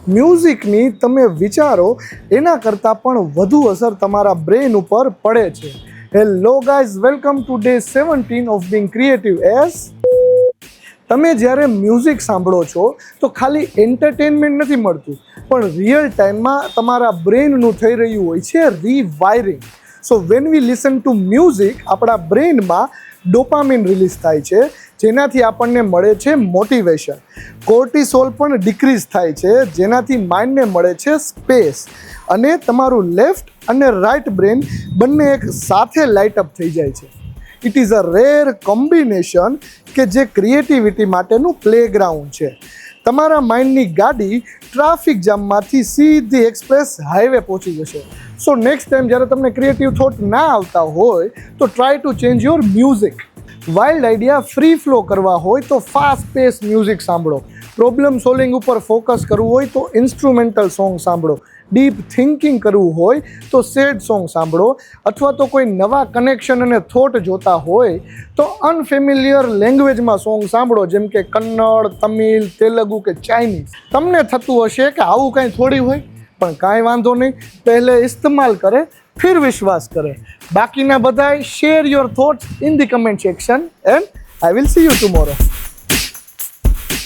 મ્યુઝિકની તમે વિચારો એના કરતાં પણ વધુ અસર તમારા બ્રેઇન ઉપર પડે છે. Hello guys, welcome to day 17 of being creative. તમે જ્યારે મ્યુઝિક સાંભળો છો તો ખાલી એન્ટરટેનમેન્ટ નથી મળતું, પણ રિયલ ટાઈમમાં તમારા બ્રેઇનનું થઈ રહ્યું હોય છે rewiring. So when we listen to music, આપણા બ્રેઇનમાં ડોપામિન રિલીઝ થાય છે, જેનાથી આપણને મળે છે મોટિવેશન. કોર્ટિસોલ પણ ડિક્રીઝ થાય છે, જેનાથી માઇન્ડને મળે છે સ્પેસ, અને તમારું લેફ્ટ અને રાઇટ બ્રેન બંને એક સાથે લાઇટ અપ થઈ જાય છે. It is a rare combination કે જે ક્રિએટિવિટી માટેનું પ્લેગ્રાઉન્ડ છે. તમારા માઇન્ડની ગાડી ટ્રાફિક જામમાંથી સીધી એક્સપ્રેસ હાઈવે પહોંચી જશે. સો નેક્સ્ટ ટાઈમ જ્યારે તમને ક્રિએટિવ થોટ ના આવતા હોય તો try to change your music. Wild idea free flow કરવા હોય તો ફાસ્ટ પેસ મ્યુઝિક સાંભળો. પ્રોબ્લેમ સોલ્વિંગ ઉપર ફોકસ કરવું હોય તો ઇન્સ્ટ્રુમેન્ટલ સોંગ સાંભળો. ડીપ થિંકિંગ કરવું હોય તો સેડ સોંગ સાંભળો, અથવા તો કોઈ નવા કનેક્શન અને થોટ જોતા હોય તો અનફેમિલિયર લેંગ્વેજમાં સોંગ સાંભળો, જેમ કે કન્નડ, તમિલ, તેલુગુ કે ચાઇનીઝ. તમને થતું હશે કે આવું કાંઈ થોડી હોય, પણ કાંઈ વાંધો નહીં, પહેલે ઇસ્તેમાલ કરે ફિર વિશ્વાસ કરે. બાકીના બધાય share your thoughts in the comment section and I will see you tomorrow.